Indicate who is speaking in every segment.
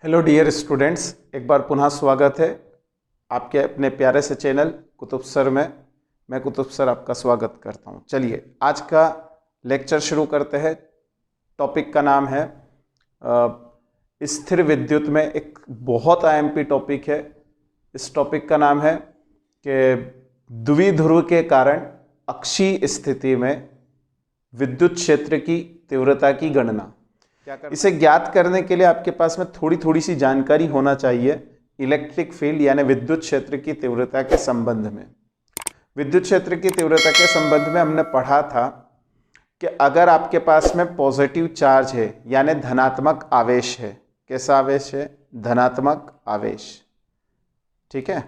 Speaker 1: Hello dear students, एक बार पुनः स्वागत है आपके अपने प्यारे से चैनल कुतुब सर में। मैं कुतुब सर आपका स्वागत करता हूं। चलिए आज का लेक्चर शुरू करते हैं। टॉपिक का नाम है स्थिर विद्युत में एक बहुत आईएमपी टॉपिक है। इस टॉपिक का नाम है कि द्विध्रुव के कारण अक्षीय स्थिति में विद्युत क्षेत्र की तीव्रता की गणना। इसे ज्ञात करने के लिए आपके पास में थोड़ी थोड़ी सी जानकारी होना चाहिए इलेक्ट्रिक फील्ड यानी विद्युत क्षेत्र की तीव्रता के संबंध में। विद्युत क्षेत्र की तीव्रता के संबंध में हमने पढ़ा था कि अगर आपके पास में पॉजिटिव चार्ज है यानी धनात्मक आवेश है। कैसा आवेश है? धनात्मक आवेश। ठीक है।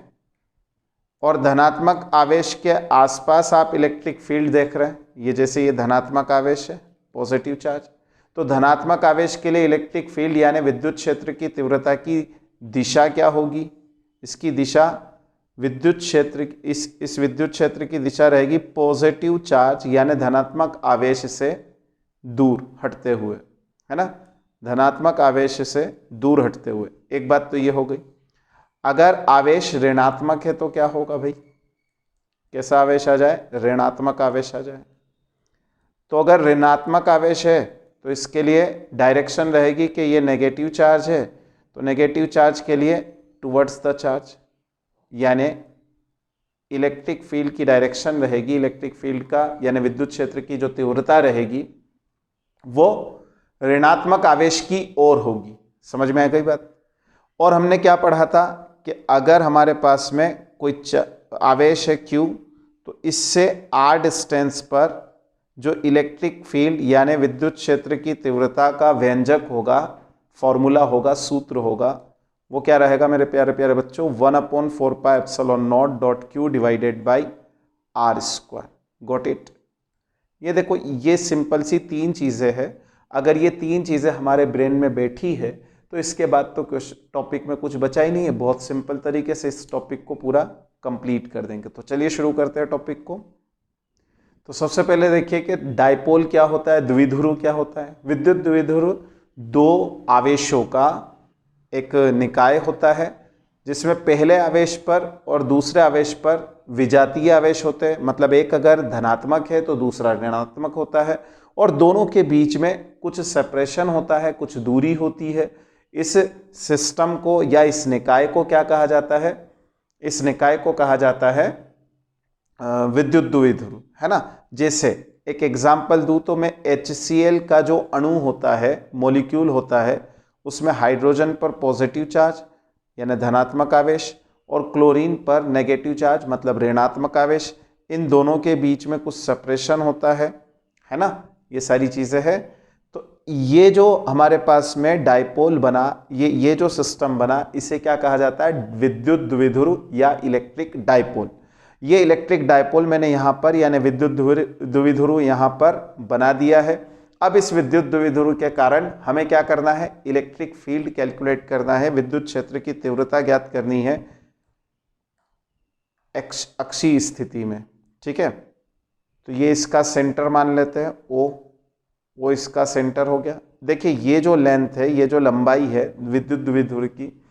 Speaker 1: और धनात्मक आवेश के आसपास आप इलेक्ट्रिक फील्ड देख रहे हैं। ये जैसे ये धनात्मक आवेश है, पॉजिटिव चार्ज। तो धनात्मक आवेश के लिए इलेक्ट्रिक फील्ड यानी विद्युत क्षेत्र की तीव्रता की दिशा क्या होगी? इसकी दिशा विद्युत क्षेत्र इस विद्युत क्षेत्र की दिशा रहेगी पॉजिटिव चार्ज यानी धनात्मक आवेश से दूर हटते हुए, है ना। धनात्मक आवेश से दूर हटते हुए। एक बात तो ये हो गई। अगर आवेश ऋणात्मक है तो क्या होगा भाई? कैसा आवेश आ जाए? ऋणात्मक आवेश आ जाए। तो अगर ऋणात्मक आवेश है तो इसके लिए डायरेक्शन रहेगी कि ये नेगेटिव चार्ज है, तो नेगेटिव चार्ज के लिए टुवर्ड्स द चार्ज, यानी इलेक्ट्रिक फील्ड की डायरेक्शन रहेगी, इलेक्ट्रिक फील्ड का यानी विद्युत क्षेत्र की जो तीव्रता रहेगी वो ऋणात्मक आवेश की ओर होगी। समझ में आ गई बात? और हमने क्या पढ़ा था कि अगर हमारे पास में कोई आवेश है Q, तो इससे r डिस्टेंस पर जो इलेक्ट्रिक फील्ड यानी विद्युत क्षेत्र की तीव्रता का व्यंजक होगा, फॉर्मूला होगा, सूत्र होगा, वो क्या रहेगा मेरे प्यारे प्यारे बच्चों? 1/4πε0 divided by r square. Got it? ये देखो, ये सिंपल सी तीन चीजें हैं। अगर ये तीन चीजें हमारे ब्रेन में बैठी है तो इसके बाद तो टॉपिक में कुछ बचा ही नहीं है। बहुत सिंपल तरीके से इस टॉपिक को पूरा कंप्लीट कर देंगे। तो चलिए शुरू करते हैं टॉपिक को। तो सबसे पहले देखिए कि डायपोल क्या होता है, द्विध्रुव क्या होता है। विद्युत द्विध्रुव दो आवेशों का एक निकाय होता है जिसमें पहले आवेश पर और दूसरे आवेश पर विजातीय आवेश होते हैं। मतलब एक अगर धनात्मक है तो दूसरा ऋणात्मक होता है, और दोनों के बीच में कुछ सेपरेशन होता है, कुछ दूरी होती है। इस सिस्टम को या इस निकाय को क्या कहा जाता है? इस निकाय को कहा जाता है विद्युत द्विध्रुव, है ना। जैसे एक एग्जाम्पल दूं तो मैं HCl का जो अणु होता है, मॉलिक्यूल होता है, उसमें हाइड्रोजन पर पॉजिटिव चार्ज यानी धनात्मक आवेश और क्लोरीन पर नेगेटिव चार्ज मतलब ऋणात्मक आवेश, इन दोनों के बीच में कुछ सेपरेशन होता है ना। ये सारी चीजें हैं। तो ये जो हमारे पास में डायपोल बना, ये जो सिस्टम बना, इसे क्या कहा जाता है? विद्युत द्विध्रुव या इलेक्ट्रिक डायपोल। ये इलेक्ट्रिक डायपोल मैंने यहां पर यानी विद्युत द्विध्रुव यहां पर बना दिया है। अब इस विद्युत द्विध्रुव के कारण हमें क्या करना है? इलेक्ट्रिक फील्ड कैलकुलेट करना है, विद्युत क्षेत्र की तीव्रता ज्ञात करनी है अक्षीय स्थिति में। ठीक है। तो ये इसका सेंटर मान लेते हैं O, वो इसका सेंटर हो गया। देखिए ये जो लेंथ है, ये जो लंबाई है विद्युत द्विध्रुव की,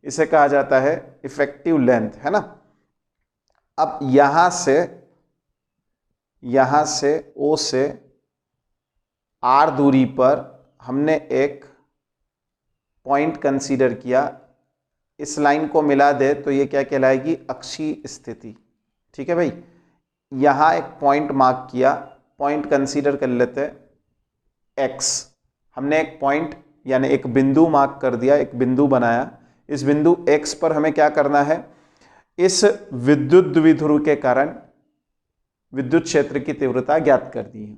Speaker 1: इसे कहा जाता है इफेक्टिव लेंथ, है ना। अब यहां से O से R दूरी पर हमने एक पॉइंट कंसीडर किया। इस लाइन को मिला दे तो ये क्या कहलाएगी? अक्षीय स्थिति। ठीक है भाई। यहां एक पॉइंट मार्क किया, पॉइंट कंसीडर कर लेते हैं X। हमने एक पॉइंट यानी एक बिंदु मार्क कर दिया, एक बिंदु बनाया। इस बिंदु X पर हमें क्या करना है? इस विद्युत द्विध्रुव के कारण विद्युत क्षेत्र की तीव्रता ज्ञात करनी है।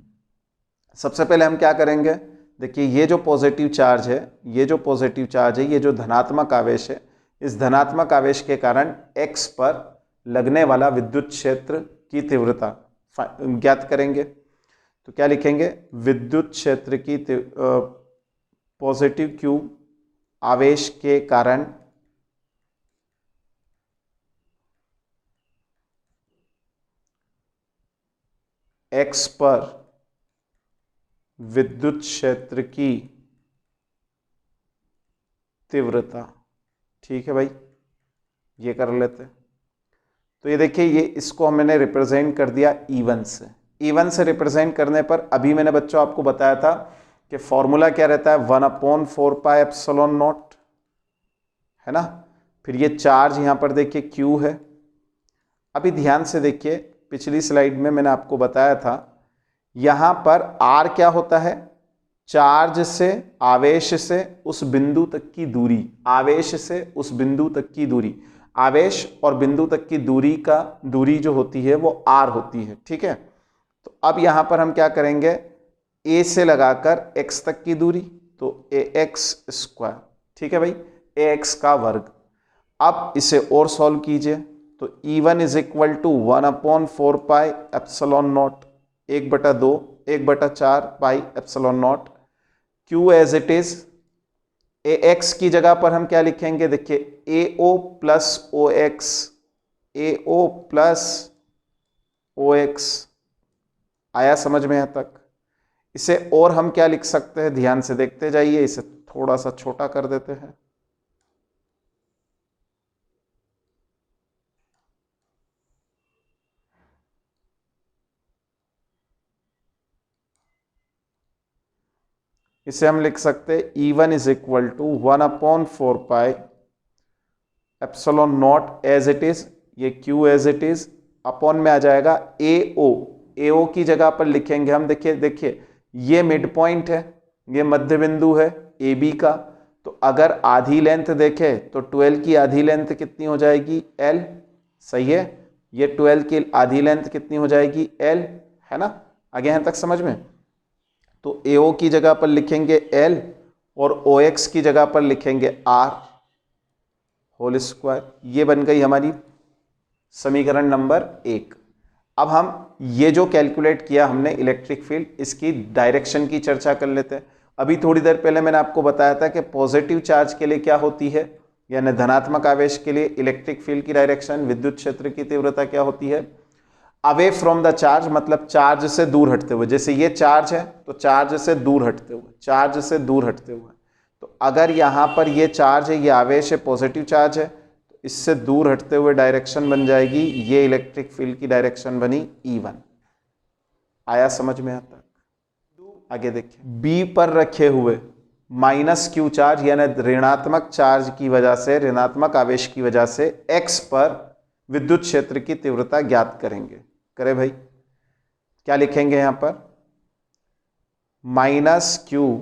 Speaker 1: सबसे पहले हम क्या करेंगे? देखिए ये जो पॉजिटिव चार्ज है, ये जो पॉजिटिव चार्ज है, ये जो धनात्मक आवेश है, इस धनात्मक आवेश के कारण X पर लगने वाला विद्युत क्षेत्र की तीव्रता ज्ञात करेंगे। तो क्या लिखेंगे? विद्युत क्षेत्र की पॉजिटिव Q आवेश के कारण X पर विद्युत क्षेत्र की तीव्रता। ठीक है भाई, ये कर लेते हैं। तो ये देखिए, ये इसको मैंने रिप्रेजेंट कर दिया E1 से। E1 से रिप्रेजेंट करने पर अभी मैंने बच्चों आपको बताया था कि फॉर्मूला क्या रहता है, 1/4πε0, है ना। फिर ये चार्ज यहां पर देखिए Q है। अभी ध्यान से देखिए, पिछली स्लाइड में मैंने आपको बताया था यहां पर R क्या होता है, चार्ज से, आवेश से उस बिंदु तक की दूरी, आवेश से उस बिंदु तक की दूरी, आवेश और बिंदु तक की दूरी जो होती है वो R होती है। ठीक है, तो अब यहां पर हम क्या करेंगे, A से लगाकर x तक की दूरी, तो ax²। ठीक है भाई, ax का वर्ग। अब इसे और सॉल्व कीजिए, तो E1 is equal to 1/4πε0, 1/2, 1/4πε0, Q as it is. ax की जगह पर हम क्या लिखेंगे, देखिए AO plus OX, AO plus OX। आया समझ में यहां तक? इसे और हम क्या लिख सकते हैं, ध्यान से देखते जाइए, इसे थोड़ा सा छोटा कर देते हैं। इसे हम लिख सकते हैं E1 is equal to 1/4πε0 as it is, ये Q as it is, upon में आ जाएगा AO। AO की जगह पर लिखेंगे हम, देखिए ये मिड पॉइंट है, ये मध्य बिंदु है AB का। तो अगर आधी लेंथ देखें तो 12 की आधी लेंथ कितनी हो जाएगी, L। सही है, ये 12 की आधी लेंथ कितनी हो जाएगी, L, है ना। आगे यहां तक समझ में? तो AO की जगह पर लिखेंगे L और OX की जगह पर लिखेंगे R होल स्क्वायर। ये बन गई हमारी समीकरण नंबर 1। अब हम ये जो कैलकुलेट किया हमने इलेक्ट्रिक फील्ड, इसकी डायरेक्शन की चर्चा कर लेते हैं। अभी थोड़ी देर पहले मैंने आपको बताया था कि पॉजिटिव चार्ज के लिए क्या होती है, यानी धनात्मक आवेश के लिए इलेक्ट्रिक फील्ड की डायरेक्शन, विद्युत क्षेत्र की तीव्रता क्या होती है, अवे फ्रॉम द चार्ज, मतलब चार्ज से दूर हटते हुए। जैसे ये चार्ज है तो चार्ज से दूर हटते हुए, चार्ज से दूर हटते हुए। तो अगर यहां पर ये चार्ज है, ये आवेश है, पॉजिटिव चार्ज है, तो इससे दूर हटते हुए डायरेक्शन बन जाएगी, ये इलेक्ट्रिक फील्ड की डायरेक्शन बनी E1। आया समझ में आता? आगे देखिए, बी पर रखे हुए -Q चार्ज यानी ऋणात्मक चार्ज की वजह से, ऋणात्मक आवेश की वजह से x पर विद्युत क्षेत्र की तीव्रता ज्ञात करेंगे। करे भाई, क्या लिखेंगे यहां पर, -Q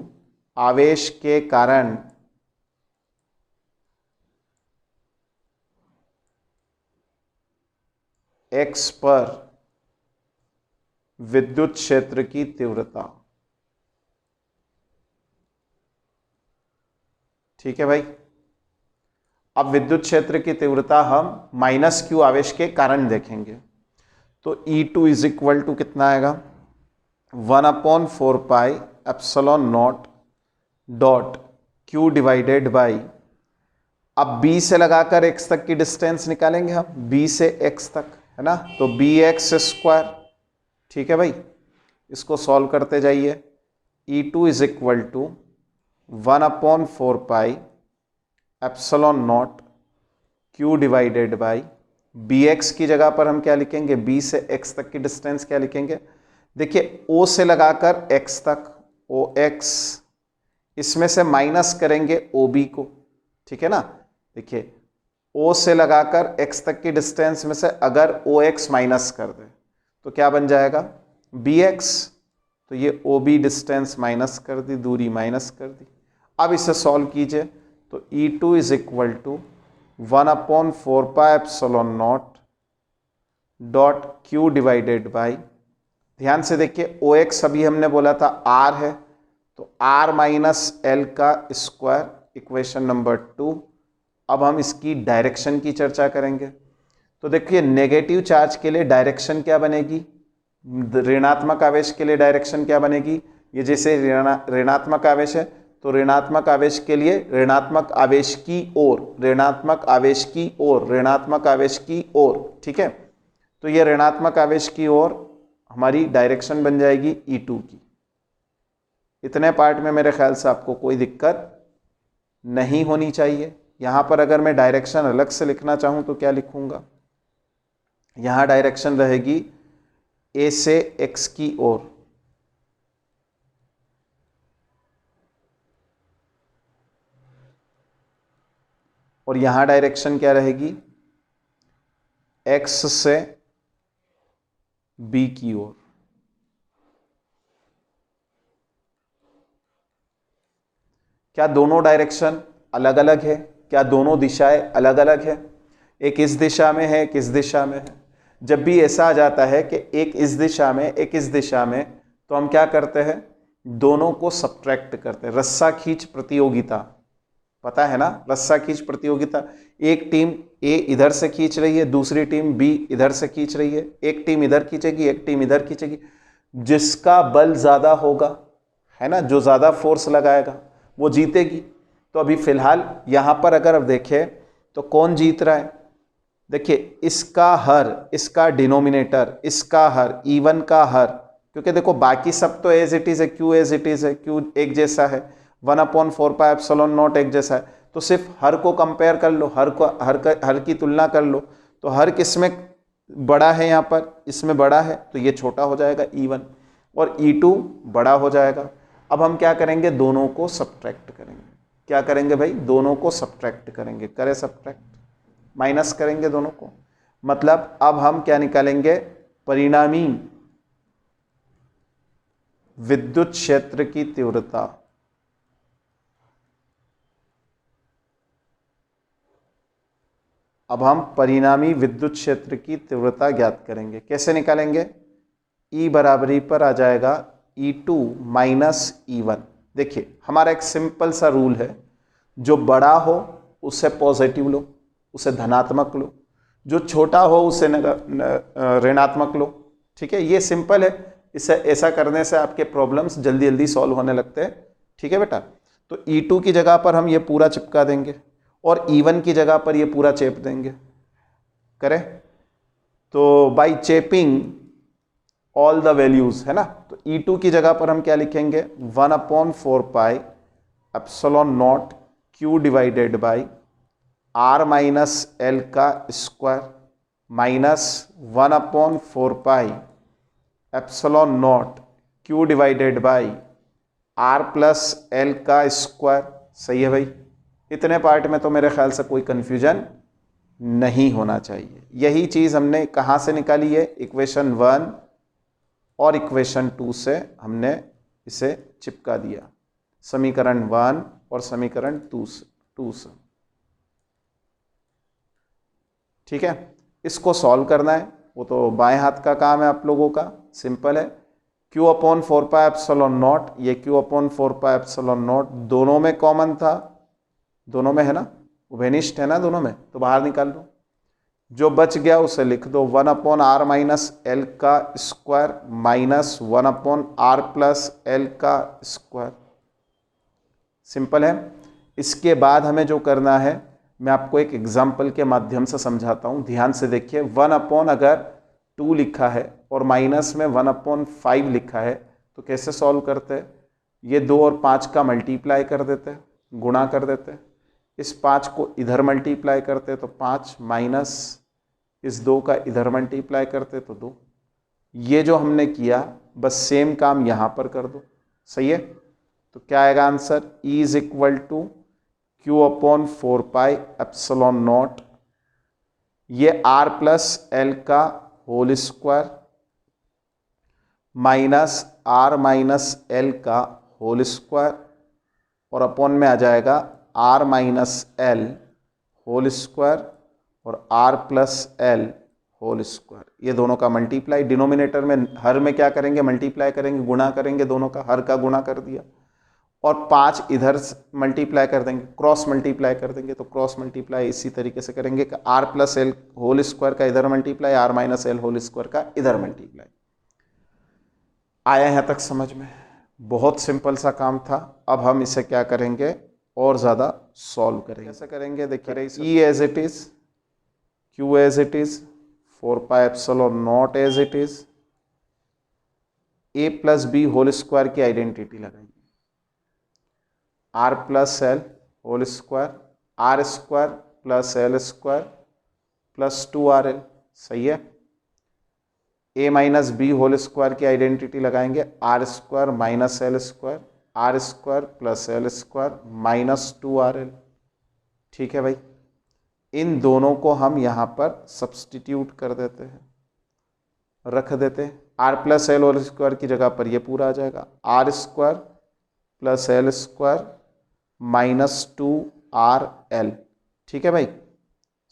Speaker 1: आवेश के कारण x पर विद्युत क्षेत्र की तीव्रता। ठीक है भाई, अब विद्युत क्षेत्र की तीव्रता हम -Q आवेश के कारण देखेंगे। तो E2 इज इक्वल टू कितना आएगा, 1/4πε0 डॉट Q डिवाइडेड बाई, अब B से लगाकर x तक की डिस्टेंस निकालेंगे हम, B से x तक, है ना, तो bx²। ठीक है भाई, इसको सॉल्व करते जाइए। E2 is equal to 1/4πε0 Q divided by, bx की जगह पर हम क्या लिखेंगे, B से x तक की डिस्टेंस क्या लिखेंगे, देखिए O से लगाकर x तक, OX, इसमें से माइनस करेंगे OB को। ठीक है ना, देखिए O से लगाकर x तक की डिस्टेंस में से अगर OX माइनस कर दे तो क्या बन जाएगा, BX। तो ये OB डिस्टेंस माइनस कर दी, दूरी माइनस कर दी। अब इसे सॉल्व कीजिए, तो E2 is equal to 1/4πε0 dot Q divided by, ध्यान से देखिए OX अभी हमने बोला था R है, तो R माइनस L का स्क्वायर, इक्वेशन नंबर 2। अब हम इसकी डायरेक्शन की चर्चा करेंगे। तो देखिए नेगेटिव चार्ज के लिए डायरेक्शन क्या बनेगी, ऋणात्मक आवेश के लिए डायरेक्शन क्या बनेगी, ये जैसे ऋणात्मक आवेश है तो ऋणात्मक आवेश के लिए ऋणात्मक आवेश की ओर, ऋणात्मक आवेश की ओर, ऋणात्मक आवेश की ओर। ठीक है, तो ये ऋणात्मक आवेश की ओर हमारी डायरेक्शन बन जाएगी E2 की। इतने पार्ट में मेरे ख्याल से आपको कोई दिक्कत नहीं होनी चाहिए। यहां पर अगर मैं डायरेक्शन अलग से लिखना चाहूं तो क्या लिखूंगा, यहां डायरेक्शन रहेगी ए से एक्स की ओर, और यहां डायरेक्शन क्या रहेगी, एक्स से बी की ओर। क्या दोनों डायरेक्शन अलग अलग है, क्या दोनों दिशाएं अलग अलग है, एक इस दिशा में है, एक इस दिशा में है। जब भी ऐसा आ जाता है कि एक इस दिशा में, एक इस दिशा में, तो हम क्या करते हैं, दोनों को सब्ट्रैक्ट करते हैं। रस्सा खींच प्रतियोगिता, पता है ना, रस्सा खींच प्रतियोगिता। एक टीम ए इधर से खींच रही है, दूसरी टीम बी इधर से खींच रही है, एक टीम इधर खींचेगी, एक टीम इधर खींचेगी। जिसका बल ज्यादा होगा, है ना, जो ज्यादा फोर्स लगाएगा वो जीतेगी। तो अभी फिलहाल यहां पर अगर आप देखें तो कौन जीत रहा है, देखिए इसका हर, इसका डिनोमिनेटर, इसका हर, इवन का हर, क्योंकि देखो बाकी सब तो एज इट इज है, क्यू एज इट इज है, क्यू एक जैसा है, 1/4πε0 एक जैसा है। तो सिर्फ हर को कंपेयर कर लो, हर की तुलना कर लो, तो हर किसमें बड़ा है, यहाँ पर इसमें बड़ा है, तो ये छोटा हो जाएगा E1, और E2 बड़ा हो जाएगा। अब हम क्या करेंगे, दोनों को सब्ट्रैक्ट करेंगे। क्या करेंगे भाई, दोनों को सब्ट्रैक्ट करेंगे। करें सब्ट्रैक्ट, माइनस करेंगे दोनों को, मतलब अब हम क्या निकालेंगे, परिणामी विद्युत क्षेत्र की तीव्रता। अब हम परिणामी विद्युत क्षेत्र की तीव्रता ज्ञात करेंगे। कैसे निकालेंगे, E बराबरी पर आ जाएगा E2 माइनस E1। देखिए हमारा एक सिंपल सा रूल है, जो बड़ा हो उसे पॉजिटिव लो, उसे धनात्मक लो, जो छोटा हो उसे ऋणात्मक लो। ठीक है, ये सिंपल है। इसे ऐसा करने से आपके प्रॉब्लम्स जल्दी जल्दी सॉल्व होने लगते हैं। ठीक है बेटा, तो E2 की जगह पर हम ये पूरा चिपका देंगे, और E1 की जगह पर ये पूरा चेप देंगे। करें, तो बाई चेपिंग ऑल द वैल्यूज, है ना, तो E2 की जगह पर हम क्या लिखेंगे, 1/4πε0 Q divided by R minus L का square minus 1/4πε0 Q divided by R plus L का स्क्वायर। सही है भाई, इतने पार्ट में तो मेरे ख्याल से कोई कंफ्यूजन नहीं होना चाहिए। यही चीज हमने कहां से निकाली है, इक्वेशन 1 और इक्वेशन 2 से हमने इसे चिपका दिया, समीकरण 1 और समीकरण 2 से। ठीक है, इसको सॉल्व करना है, वो तो बाएं हाथ का काम है आप लोगों का, सिंपल है। Q/4πε0, ये Q/4πε0 दोनों में कॉमन था, दोनों में है ना, वेनिस्ट है ना दोनों में, तो बाहर निकाल लो। जो बच गया उसे लिख दो, 1/r माइनस एल का square minus 1/r plus L का स्क्वायर। सिंपल है। इसके बाद हमें जो करना है, मैं आपको एक एग्जाम्पल के माध्यम से समझाता हूं, ध्यान से देखिए। 1/ अगर 2 लिखा है और माइनस में 1/5 लिखा है, तो कैसे सॉल्व करते हैं, ये 2 और 5 का मल्टीप्लाई कर देते हैं, गुणा कर देते हैं। इस 5 को इधर मल्टीप्लाई करते तो 5 माइनस इस 2 का इधर मल्टीप्लाई करते तो 2। ये जो हमने किया बस सेम काम यहां पर कर दो। सही है, तो क्या आएगा answer, E is equal to Q/4πε0, ये R प्लस एल का whole square minus R minus L का होल स्क्वायर, और अपॉन में आ जाएगा R minus L whole square और R plus L whole square. ये दोनों का मल्टीप्लाई, डिनोमिनेटर में हर में क्या करेंगे, मल्टीप्लाई करेंगे, गुणा करेंगे, दोनों का हर का गुणा कर दिया, और 5 इधर मल्टीप्लाई कर देंगे, क्रॉस मल्टीप्लाई कर देंगे। तो क्रॉस मल्टीप्लाई इसी तरीके से करेंगे कि R plus L whole square का इधर multiply, R minus L whole square का इधर मल्टीप्लाई। आया यहाँ तक समझ में, बहुत सिंपल सा काम था। अब हम इसे क्या करेंगे, और ज़्यादा सॉल्व करेंगे। कैसे करेंगे, देखिए, E as it is, Q as it is, 4πε0 as it is, A plus B whole square की आइडेंटिटी लगाएंगे, R plus L whole square R square plus L square plus 2RL। सही है। a minus B whole square की identity लगाएंगे, R square minus L square, R square plus L square minus 2RL। ठीक है भाई, इन दोनों को हम यहाँ पर सब्सटीट्यूट कर देते हैं, रख देते हैं। R plus L whole square की जगह पर ये पूरा आ जाएगा, R square plus L square minus 2RL। ठीक है भाई,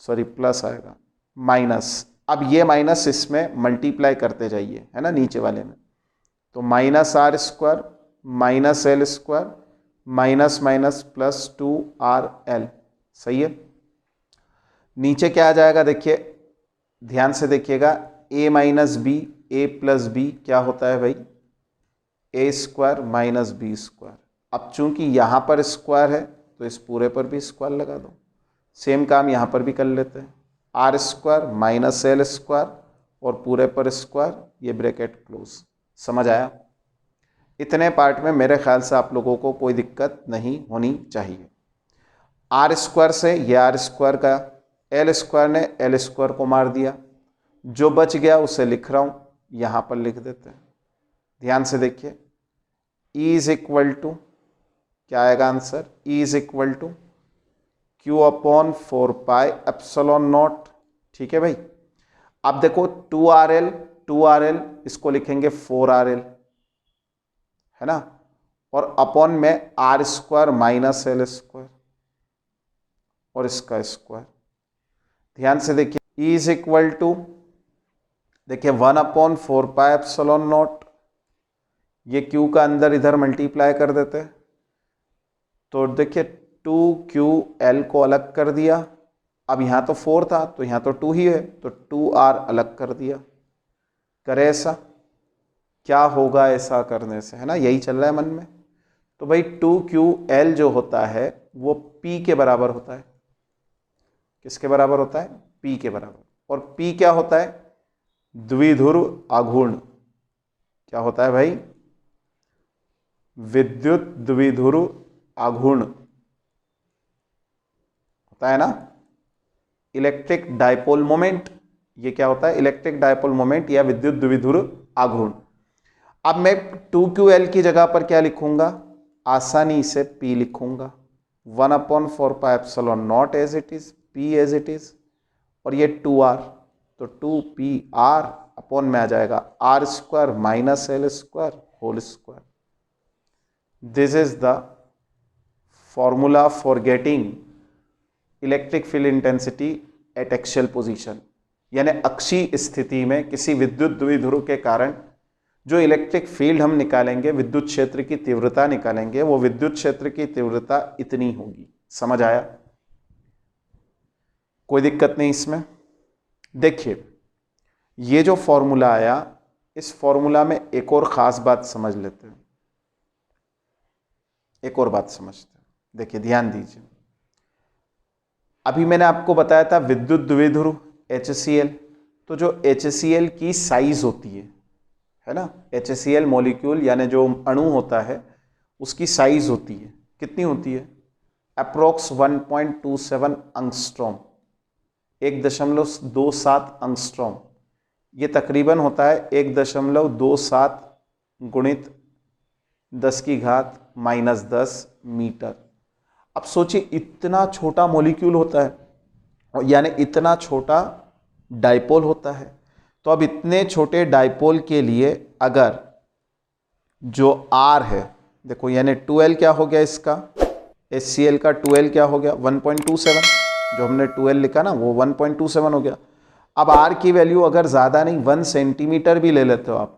Speaker 1: सॉरी प्लस आएगा माइनस, अब ये माइनस इसमें मल्टीप्लाई करते जाइए, है ना, नीचे वाले में। तो minus R square minus L square minus minus plus 2RL। सही है। नीचे क्या आ जाएगा, देखिए ध्यान से देखिएगा, a minus B, A plus B क्या होता है भाई, A square minus B square. अब चूंकि यहां पर स्क्वायर है तो इस पूरे पर भी स्क्वायर लगा दो। सेम काम यहां पर भी कर लेते हैं, R square minus L square और पूरे पर स्क्वायर, ये ब्रैकेट क्लोज। समझ आया। इतने पार्ट में मेरे ख्याल से आप लोगों को कोई दिक्कत नहीं होनी चाहिए। आर स्क्वायर से ये आर स्क्वायर का, एल स्क्वायर ने एल स्क्वायर को मार दिया, जो बच गया उसे लिख रहा हूं, यहां पर लिख देते हैं। ध्यान से देखिए, E इज इक्वल टू क्या आएगा answer, E is equal to Q upon 4 pi epsilon not. ठीक है भाई। अब देखो 2RL इसको लिखेंगे 4RL, है ना, और अपॉन में R square minus L square और इसका स्क्वायर। ध्यान से देखिए, E इज इक्वल टू, देखिए 1 अपॉन 4 पाई एप्सिलॉन नॉट, ये Q का अंदर इधर मल्टीप्लाई कर देते हैं, तो देखिए 2QL को अलग कर दिया। अब यहां तो 4 था तो यहां तो 2 ही है, तो 2R अलग कर दिया। करे ऐसा, क्या होगा ऐसा करने से, है ना, यही चल रहा है मन में। तो भाई 2QL जो होता है वो P के बराबर होता है। किसके बराबर होता है, P के बराबर। और P क्या होता है, द्विध्रुव आघूर्ण। क्या होता है भाई, विद्युत द्विध्रुव आघूर्ण होता है ना, इलेक्ट्रिक डायपोल मोमेंट। ये क्या होता है, इलेक्ट्रिक डायपोल मोमेंट या विद्युत द्विध्रुव आघूर्ण। अब मैं 2QL की जगह पर क्या लिखूंगा, आसानी से P लिखूंगा, 1 upon 4 pi epsilon not as it is, P as it is, और ये 2R, तो 2PR अपॉन में आ जाएगा R square minus L square whole square. This is the formula for getting electric field intensity at axial position, यानी अक्षीय स्थिति में किसी विद्युत द्विध्रुव के कारण जो इलेक्ट्रिक फील्ड हम निकालेंगे, विद्युत क्षेत्र की तीव्रता निकालेंगे, वो विद्युत क्षेत्र की तीव्रता इतनी होगी। समझ आया, कोई दिक्कत नहीं इसमें। देखिए ये जो फॉर्मूला आया, इस फॉर्मूला में एक और खास बात समझ लेते हैं, एक और बात समझते हैं। देखिए ध्यान दीजिए, अभी मैंने आपको बताया था विद्युत द्विध्रुव HCl, तो जो HCl की साइज होती है ना, HCl मॉलिक्यूल यानी जो अणु होता है उसकी साइज होती है, कितनी होती है, अप्रोक्स 1.27 एंगस्ट्रॉम, 1.27 एंगस्ट्रॉम। ये तकरीबन होता है 1.27 गुणित 10 की घात -10 मीटर। अब सोचिए इतना छोटा मॉलिक्यूल होता है, यानी इतना छोटा डाइपोल होता है। तो अब इतने छोटे डाइपोल के लिए अगर जो R है, देखो यानी 2L क्या हो गया इसका, HCl का 2L क्या हो गया 1.27, जो हमने 2L लिखा ना वो 1.27 हो गया। अब R की वैल्यू अगर ज़्यादा नहीं 1 सेंटीमीटर भी ले लेते हो आप,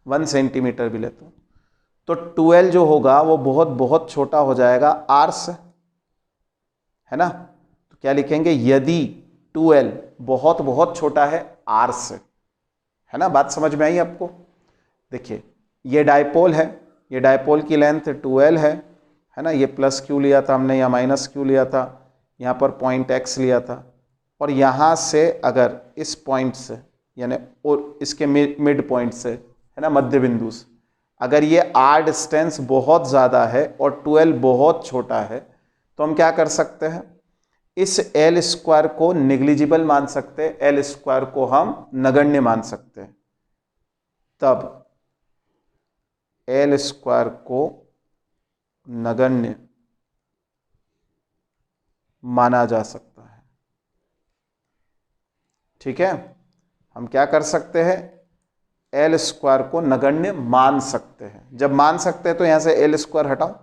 Speaker 1: 1 सेंटीमीटर भी लेते हो, तो 2L जो होगा वो बहुत बहुत छोटा हो जाएगा R से, है ना। तो क्या लिखेंगे, यदि 2L बहुत बहुत छोटा है R से, है ना, बात समझ में आई आपको। देखिए ये डायपोल है, ये डायपोल की लेंथ 2L है ना, ये प्लस Q लिया था हमने या माइनस Q लिया था, यहाँ पर पॉइंट X लिया था, और यहाँ से अगर इस पॉइंट से यानी और इसके मिड पॉइंट से, है ना, मध्य बिंदु से, अगर ये R डिस्टेंस बहुत ज़्यादा है और 2L बहुत छोटा है, तो हम क्या कर सकते हैं, इस एल स्क्वायर को निग्लिजिबल मान सकते हैं, एल स्क्वायर को हम नगण्य मान सकते हैं। तब एल स्क्वायर को नगण्य माना जा सकता है। ठीक है, हम क्या कर सकते हैं, एल स्क्वायर को नगण्य मान सकते हैं। जब मान सकते हैं तो यहां से एल स्क्वायर हटाओ,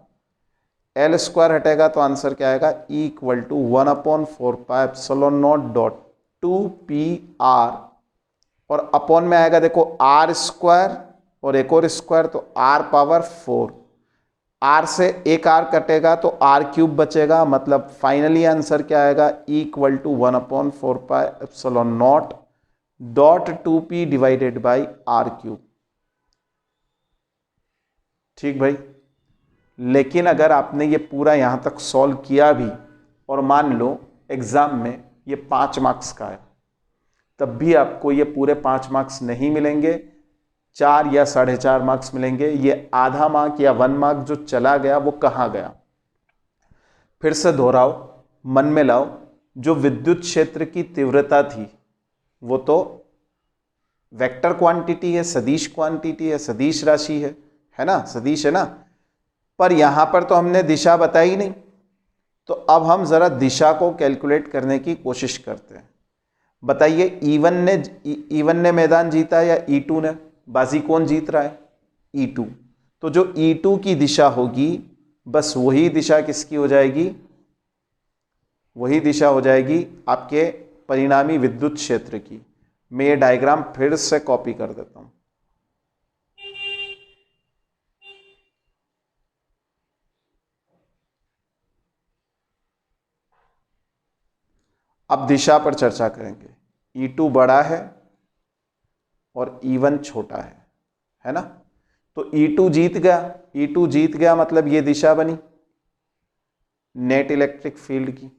Speaker 1: एल स्क्वायर हटेगा तो आंसर क्या आएगा, E इक्वल टू 1/4πε0 और अपॉन में आएगा देखो आर स्क्वायर और एक और स्क्वायर, तो r पावर 4, r से एक r कटेगा तो r³ बचेगा, मतलब फाइनली आंसर क्या आएगा, E equal to 1/4πε0.2p divided by r³। ठीक भाई, लेकिन अगर आपने ये पूरा यहां तक सॉल्व किया भी और मान लो एग्जाम में ये 5 मार्क्स का है, तब भी आपको ये पूरे 5 मार्क्स नहीं मिलेंगे, 4 या 4.5 मार्क्स मिलेंगे। ये आधा मार्क या 1 मार्क जो चला गया वो कहाँ गया, फिर से दोहराओ, मन में लाओ, जो विद्युत क्षेत्र की तीव्रता थी वो तो वेक्टर क्वांटिटी है, सदिश क्वांटिटी है, सदिश राशि है ना, सदिश है ना, पर यहां पर तो हमने दिशा बताई नहीं। तो अब हम जरा दिशा को कैलकुलेट करने की कोशिश करते हैं। बताइए, E1 ने मैदान जीता या E2 ने, बाजी कौन जीत रहा है, E2। तो जो E2 की दिशा होगी बस वही दिशा किसकी हो जाएगी, वही दिशा हो जाएगी आपके परिणामी विद्युत क्षेत्र की। मैं ये डायग्राम फिर से कॉपी कर देता हूं। अब दिशा पर चर्चा करेंगे। E2 बड़ा है और E1 छोटा है ना, तो E2 जीत गया, E2 जीत गया मतलब ये दिशा बनी नेट इलेक्ट्रिक फील्ड की।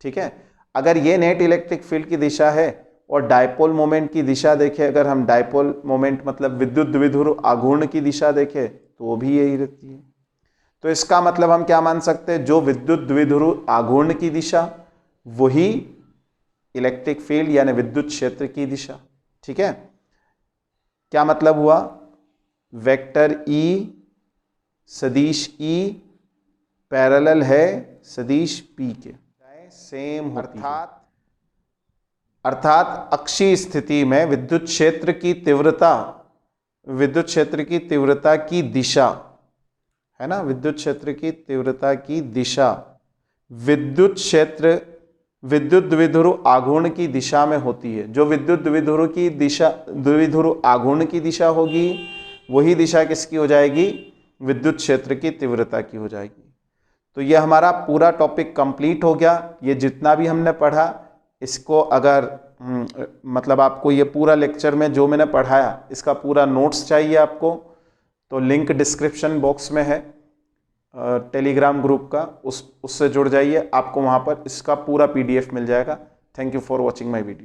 Speaker 1: ठीक है, अगर ये नेट इलेक्ट्रिक फील्ड की दिशा है और डायपोल मोमेंट की दिशा देखें, अगर हम डायपोल मोमेंट मतलब विद्युत द्विध्रुव आघूर्ण की दिशा देखें तो वो भी यही रहती है। तो इसका मतलब हम क्या मान सकते हैं, जो विद्युत द्विध्रुव आघूर्ण की दिशा वही इलेक्ट्रिक फील्ड यानी विद्युत क्षेत्र की दिशा। ठीक है, क्या मतलब हुआ, वेक्टर E सदिश E पैरेलल है सदिश P के, सेम होती है। अर्थात अक्षीय स्थिति में विद्युत क्षेत्र की तीव्रता की दिशा है ना, विद्युत क्षेत्र की तीव्रता की दिशा विद्युत क्षेत्र विद्युत द्विध्रुव आघूर्ण की दिशा में होती है। जो विद्युत द्विध्रुव आघूर्ण की दिशा होगी वही दिशा किसकी हो जाएगी, विद्युत क्षेत्र की तीव्रता की हो जाएगी। तो ये हमारा पूरा टॉपिक कंप्लीट हो गया। ये जितना भी हमने पढ़ा इसको अगर मतलब आपको ये पूरा लेक्चर में जो मैंने पढ़ाया इसका पूरा नोट्स चाहिए आपको, तो लिंक डिस्क्रिप्शन बॉक्स में है टेलीग्राम ग्रुप का, उससे जुड़ जाइए, आपको वहाँ पर इसका पूरा PDF मिल जाएगा। Thank you for watching my video.